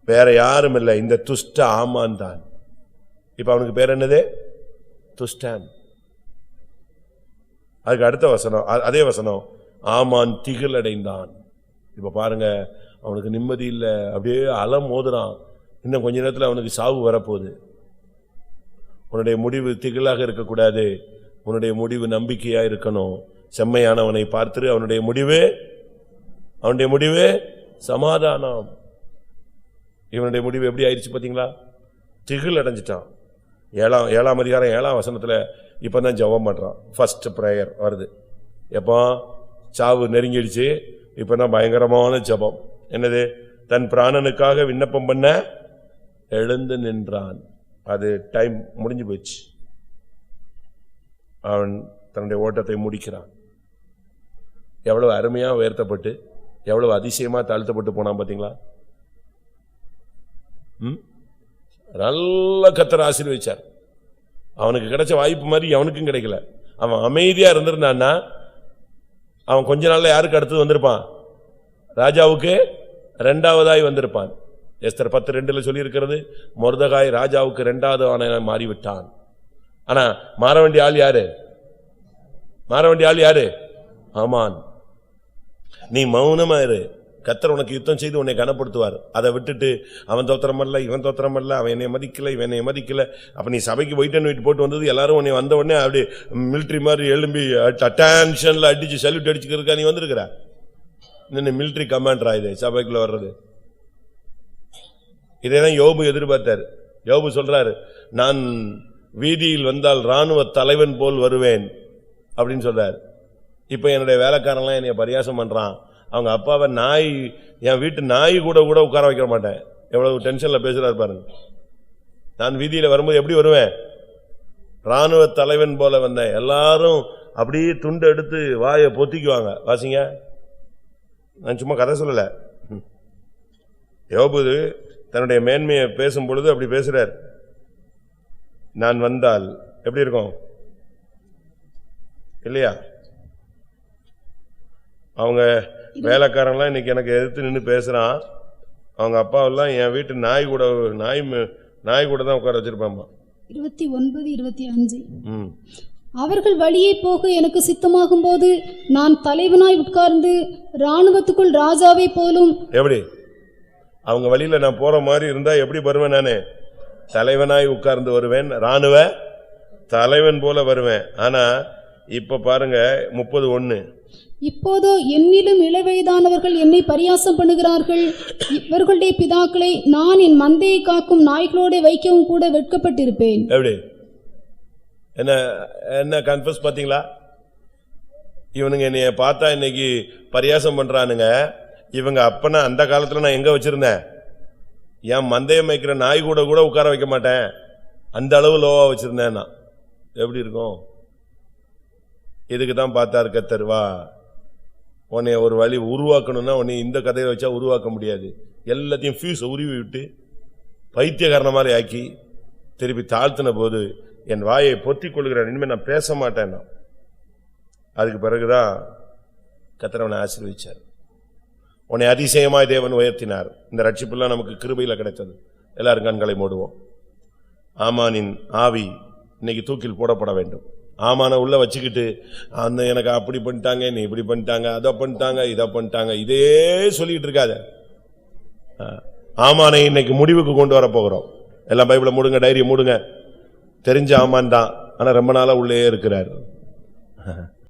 வேற யாரும் இல்லை, இந்த துஷ்ட ஆமான் தான். இப்ப அவனுக்கு பேர் என்னது? துஷ்டன். அதுக்கு அடுத்த வசனம், அதே வசனம், ஆமான் திகில் அடைந்தான். இப்ப பாருங்க, அவனுக்கு நிம்மதி இல்லை, அப்படியே அலம் மோதுறான். இன்னும் கொஞ்ச நேரத்தில் அவனுக்கு சாவு வரப்போகுது. உன்னுடைய முடிவு திகிலாக இருக்கக்கூடாது, உன்னுடைய முடிவு நம்பிக்கையா இருக்கணும். செம்மையானவனை பார்த்து அவனுடைய முடிவு சமாதானம். இவனுடைய முடிவு எப்படி ஆயிடுச்சு பாத்தீங்களா? திகில் அடைஞ்சிட்டான். 7ஆம் அதிகாரம் 7ஆம் வசனத்துல இப்பதான் ஜெபம் பண்றான். ஃபர்ஸ்ட் பிரேயர் வருது. எப்போ சாவு நெருங்கிடுச்சு, இப்பதான் பயங்கரமான ஜெபம். என்னது? தன் பிராணனுக்காக விண்ணப்பம் பண்ண எழுந்து நின்றான். அது டைம் முடிஞ்சு போச்சு. அவன் தன்னுடைய ஓட்டத்தை முடிக்கிறான். எவ்வளவு அருமையா உயர்த்தப்பட்டு எவ்வளவு அதிசயமா தாழ்த்தப்பட்டு போனான் பாத்தீங்களா? நல்ல கர்த்தர் ஆசீர்வதிச்சார். அவனுக்கு கிடைச்ச வாய்ப்பு மாதிரி அவனுக்கும் கிடைக்கல. அவன் அமைதியா இருந்திருந்தான்னா அவன் கொஞ்ச நாள்ல யாருக்கு அடுத்தது வந்திருப்பான்? ராஜாவுக்கு இரண்டாவதாய் வந்திருப்பான். எஸ்தர் 10:2 சொல்லி இருக்கிறது, மொர்தெகாய் ராஜாவுக்கு இரண்டாவது ஆணையனாய் மாறிவிட்டான். ஆனா மாற வேண்டிய ஆள் யாரு? மாற வேண்டிய ஆள் யாரு? ஆமான். நீ மௌனமா இரு, கர்த்தர் உனக்கு யுத்தம் செய்து உன்னை கனப்படுத்துவார். அதை விட்டுட்டு அவன் தோத்திரம் அல்ல, இவன் தோத்திரம் அல்ல, அவன் என்னை மதிக்கல, இவன் என்னை மதிக்கல. அப்ப நீ சபைக்கு போயிட்டு போட்டு வந்தது எல்லாரும் உன்னை வந்த உடனே அப்படி மிலிட்டரி மாதிரி எழும்பி அட்டென்ஷன்ல அடிச்சு சல்யூட் அடிச்சுக்கிறதுக்கா நீ வந்திருக்கிற? இன்னும் மிலிட்டரி கமாண்டரா இது சபைக்குள்ள வர்றது? இதேதான் யோபு எதிர்பார்த்தார். யோபு சொல்றாரு, நான் வீதியில் வந்தால் ராணுவ தலைவன் போல் வருவேன் அப்படின்னு சொல்றாரு. இப்ப என்னுடைய வேலைக்காரன்லாம் என்னைய பரியாசம் பண்றான், அவங்க அப்பாவை நாய், என் வீட்டு நாய் கூட உட்கார வைக்க மாட்டேன். எவ்வளவு டென்ஷன்ல பேசுறாரு பாருங்க. நான் வீதியில வரும்போது எப்படி வருவேன்? ராணுவ தலைவன் போல வந்தேன். எல்லாரும் அப்படியே துண்டு எடுத்து வாயை பொத்திக்குவாங்க. வாசிங்க, நான் சும்மா கதை சொல்லல. யோபு தன்னுடைய மேன்மையை பேசும் பொழுது அப்படி பேசுறார். நான் வந்தால் எப்படி இருக்கும் இல்லையா? அவங்க வேலைக்காரன்லாம் இன்னைக்கு எனக்கு எதிர்த்து நின்று பேசுறான். அவங்க அப்பாவெல்லாம் என் வீட்டு நாய் கூட தான் உட்கார வச்சிருப்பாமா. 29-25. அவர்கள் வழியே போக எனக்கு சித்தமாகும் போது நான் தலைவனாய் உட்கார்ந்து ராணுவத்துக்குள் ராஜாவை போலும். எப்படி அவங்க வழியில நான் போற மாதிரி இருந்தா எப்படி வருவேன்? நானே தலைவனாய் உட்கார்ந்து வருவேன், ராணுவ தலைவன் போல வருவேன். ஆனா இப்ப பாருங்க 30:1, இப்போதோ என்னிலும் இளவயதானவர்கள் என்னை பரியாசம் பண்ணுகிறார்கள். இவர்களுடைய பிதாக்களை நான் என் மந்தையை காக்கும் நாய்களோட வைக்கவும் கூட வெட்கப்பட்டிருப்பேன். எப்படி என்ன கன்ஃபஸ் பாத்தீங்களா? இவனுங்க என்னைய பார்த்தா இன்னைக்கு பரியாசம் பண்றானுங்க. இவங்க அப்பனா அந்த காலத்துல நான் எங்க வச்சிருந்தேன்? என் மந்தையம் வைக்கிற நாய் கூட உட்கார வைக்க மாட்டேன், அந்த அளவு லோவா வச்சிருந்தேன். நான் எப்படி இருக்கும்? இதுக்கு தான் பார்த்தாரு கர்த்தர், வா உன்னை ஒரு வழி உருவாக்கணும்னா உன்னை இந்த கதையை வச்சா உருவாக்க முடியாது. எல்லாத்தையும் ஃபியூஸ் உருவி விட்டு பைத்தியக்காரன மாதிரி ஆக்கி திருப்பி தாழ்த்தின போது என் வாயை பொத்திக் கொள்கிறேன், இனிமேல் நான் பேச மாட்டேன். அதுக்கு பிறகுதான் கர்த்தர் அவனை ஆசீர்வதிச்சார். உன்னை அதிசயமாய் தேவன் உயர்த்தினார். இந்த ரட்சிப்புலாம் நமக்கு கிருபையில கிடைத்தது. எல்லாரும் கண்களை மூடுவோம். ஆமானின் ஆவி இன்னைக்கு தூக்கில் போடப்பட வேண்டும். ஆமான உள்ள வச்சுக்கிட்டு அந்த எனக்கு அப்படி பண்ணிட்டாங்க, நீ இப்படி பண்ணிட்டாங்க, அதை பண்ணிட்டாங்க, இதை பண்ணிட்டாங்க, இதே சொல்லிட்டு இருக்காத. ஆமானை இன்னைக்கு முடிவுக்கு கொண்டு வர போகிறோம். எல்லாம் பைபிளை மூடுங்க, டைரியை மூடுங்க. தெரிஞ்ச ஆமான் தான், ஆனா ரொம்ப நாளா உள்ளே இருக்கிறார்.